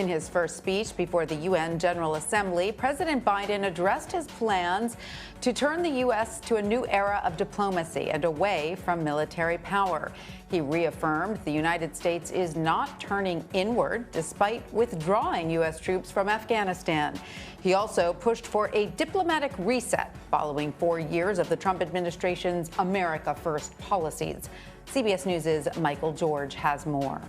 In his first speech before the UN General Assembly, President Biden addressed his plans to turn the U.S. to a new era of diplomacy and away from military power. He reaffirmed the United States is not turning inward despite withdrawing U.S. troops from Afghanistan. He also pushed for a diplomatic reset following 4 years of the Trump administration's America First policies. CBS News' Michael George has more.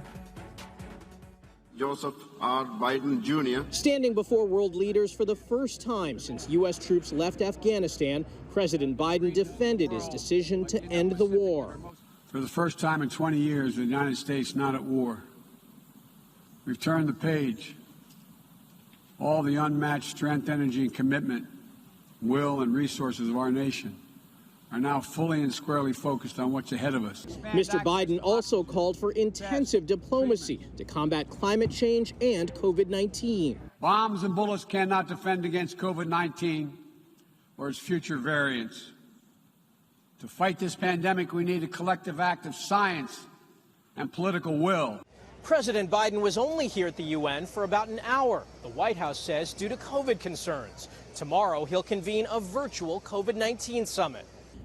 Joseph R. Biden Jr. Standing before world leaders for the first time since U.S. troops left Afghanistan, President Biden defended his decision to end the war. For the first time in 20 years, the United States not at war. We've turned the page. All the unmatched strength, energy, and commitment, will, and resources of our nation are now fully and squarely focused on what's ahead of us. Mr. Biden also called for intensive diplomacy to combat climate change and COVID-19. Bombs and bullets cannot defend against COVID-19 or its future variants. To fight this pandemic, we need a collective act of science and political will. President Biden was only here at the UN for about an hour, the White House says, due to COVID concerns. Tomorrow, he'll convene a virtual COVID-19 summit.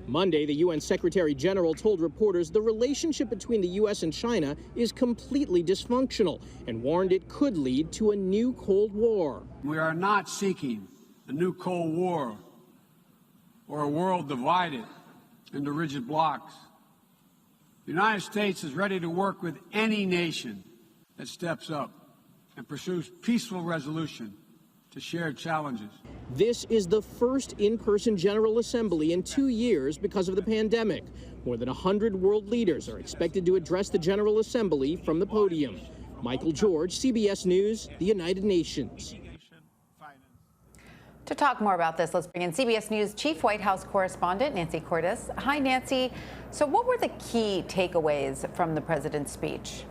Monday, the UN Secretary General told reporters the relationship between the U.S. and China is completely dysfunctional and warned it could lead to a new Cold War. We are not seeking a new Cold War or a world divided into rigid blocks. The United States is ready to work with any nation that steps up and pursues peaceful resolution to shared challenges. This is the first in-person General Assembly in 2 years because of the pandemic. More than 100 world leaders are expected to address the General Assembly from the podium. Michael George, CBS News, the United Nations. To talk more about this, let's bring in CBS News Chief White House correspondent Nancy Cordes. Hi, Nancy. So what were the key takeaways from the president's speech?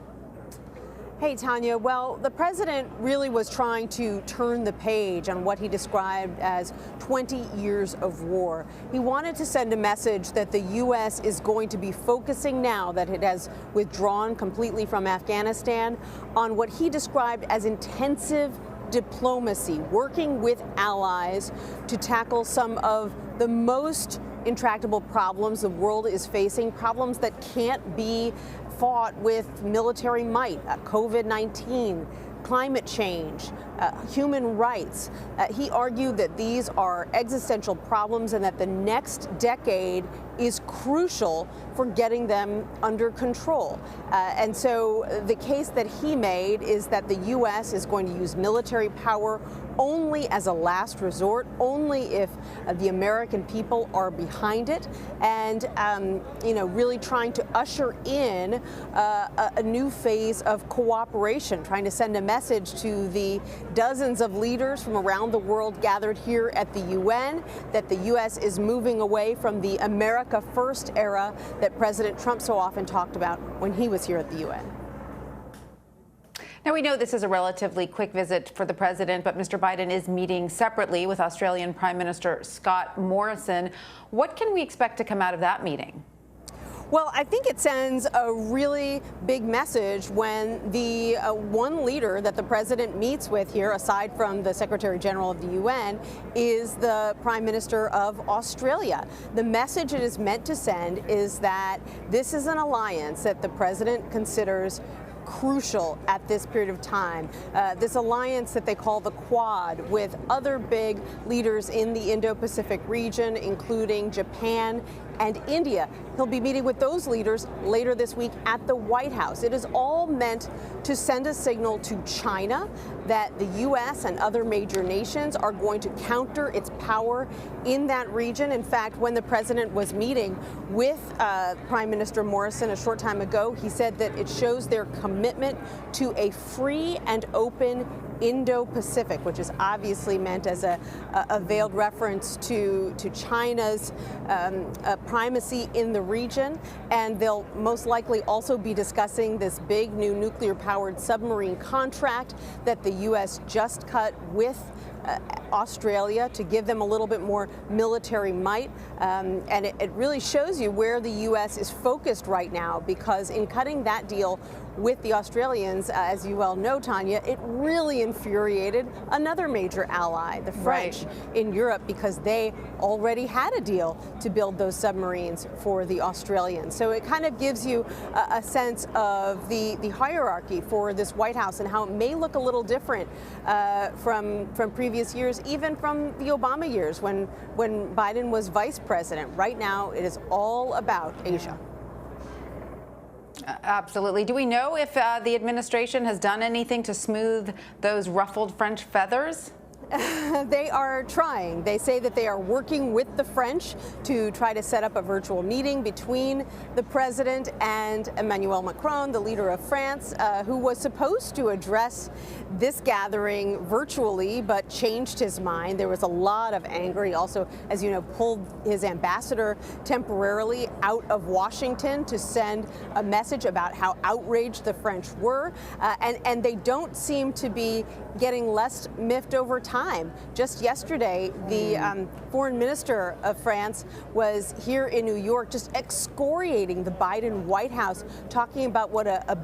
Hey, Tanya. Well, the president really was trying to turn the page on what he described as 20 years of war. He wanted to send a message that the U.S. is going to be focusing now that it has withdrawn completely from Afghanistan on what he described as intensive diplomacy, working with allies to tackle some of the most intractable problems the world is facing, problems that can't be fought with military might, COVID-19, climate change, human rights. He argued that these are existential problems and that the next decade is crucial for getting them under control. And so the case that he made is that the U.S. is going to use military power only as a last resort, only if the American people are behind it, and really trying to usher in a new phase of cooperation, trying to send a message to the dozens of leaders from around the world gathered here at the UN that the U.S. is moving away from the America First era that President Trump so often talked about when he was here at the UN. Now, we know this is a relatively quick visit for the president, but Mr. Biden is meeting separately with Australian Prime Minister Scott Morrison. What can we expect to come out of that meeting? Well, I think it sends a really big message when the one leader that the president meets with here, aside from the Secretary General of the UN, is the Prime Minister of Australia. The message it is meant to send is that this is an alliance that the president considers crucial at this period of time. This alliance that they call the Quad, with other big leaders in the Indo-Pacific region, including Japan and India. He'll be meeting with those leaders later this week at the White House. It is all meant to send a signal to China that the U.S. and other major nations are going to counter its power in that region. In fact, when the president was meeting with Prime Minister Morrison a short time ago, he said that it shows their commitment to a free and open Indo-Pacific, which is obviously meant as a veiled reference to China's primacy in the region, and they'll most likely also be discussing this big new nuclear-powered submarine contract that the U.S. just cut with Australia to give them a little bit more military might. And it really shows you where the U.S. is focused right now, because in cutting that deal with the Australians, as you well know, Tanya, it really infuriated another major ally, the French, in Europe, because they already had a deal to build those submarines for the Australians. So it kind of gives you a sense of the hierarchy for this White House and how it may look a little different from previous years, even from the Obama years when Biden was vice president. Right now, it is all about Asia. Absolutely. Do we know if the administration has done anything to smooth those ruffled French feathers? They are trying. They say that they are working with the French to try to set up a virtual meeting between the president and Emmanuel Macron, the leader of France, who was supposed to address this gathering virtually, but changed his mind. There was a lot of anger. He also, as you know, pulled his ambassador temporarily out of Washington to send a message about how outraged the French were. And they don't seem to be getting less miffed over time. Just yesterday, the foreign minister of France was here in New York just excoriating the Biden White House, talking about what a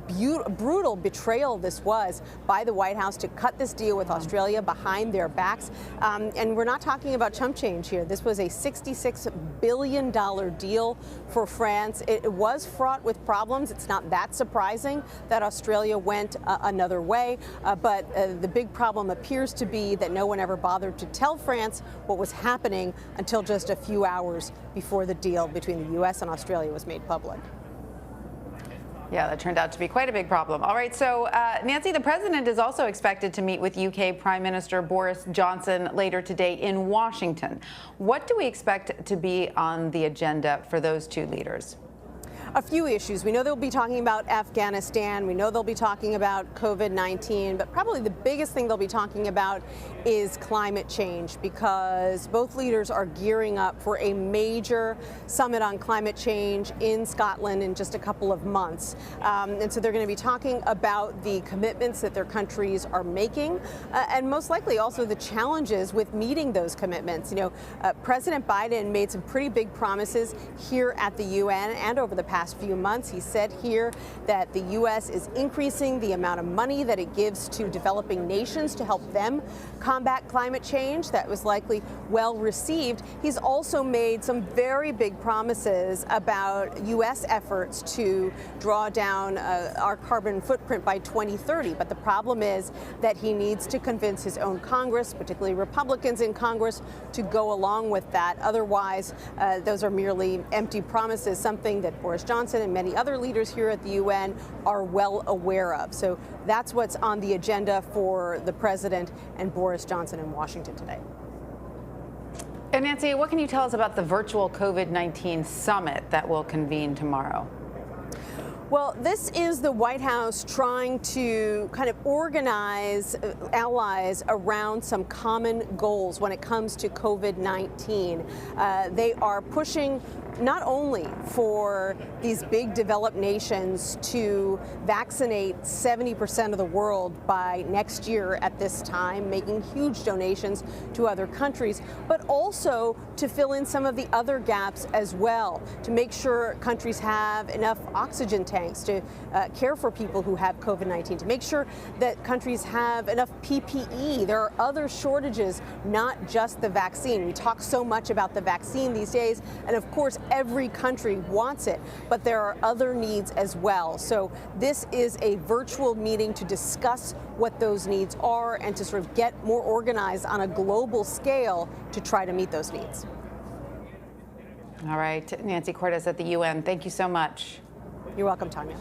brutal betrayal this was by the White House to cut this deal with Australia behind their backs. And we're not talking about chump change here. This was a $66 billion deal for France. It was fraught with problems. It's not that surprising that Australia went another way. But the big problem appears to be that no one ever bothered to tell France what was happening until just a few hours before the deal between the U.S. and Australia was made public. Yeah, that turned out to be quite a big problem. All right, so Nancy, the president is also expected to meet with UK Prime Minister Boris Johnson later today in Washington. What do we expect to be on the agenda for those two leaders? A few issues. We know they'll be talking about Afghanistan. We know they'll be talking about COVID-19, but probably the biggest thing they'll be talking about is climate change, because both leaders are gearing up for a major summit on climate change in Scotland in just a couple of months. And so they're going to be talking about the commitments that their countries are making, and most likely also the challenges with meeting those commitments. You know, President Biden made some pretty big promises here at the UN and over the past few months. He said here that the U.S. is increasing the amount of money that it gives to developing nations to help them combat climate change. That was likely well received. He's also made some very big promises about U.S. efforts to draw down our carbon footprint by 2030. But the problem is that he needs to convince his own Congress, particularly Republicans in Congress, to go along with that. Otherwise, those are merely empty promises, something that Boris Johnson and many other leaders here at the UN are well aware of. So that's what's on the agenda for the president and Boris Johnson in Washington today. And Nancy, what can you tell us about the virtual COVID-19 summit that will convene tomorrow? Well, this is the White House trying to kind of organize allies around some common goals when it comes to COVID-19. They are pushing not only for these big developed nations to vaccinate 70% of the world by next year at this time, making huge donations to other countries, but also to fill in some of the other gaps as well, to make sure countries have enough oxygen tanks to care for people who have COVID-19, to make sure that countries have enough PPE. There are other shortages, not just the vaccine. We talk so much about the vaccine these days, and of course, every country wants it, but there are other needs as well. So this is a virtual meeting to discuss what those needs are and to sort of get more organized on a global scale to try to meet those needs. All right, Nancy Cortez at the UN, thank you so much. You're welcome, Tanya.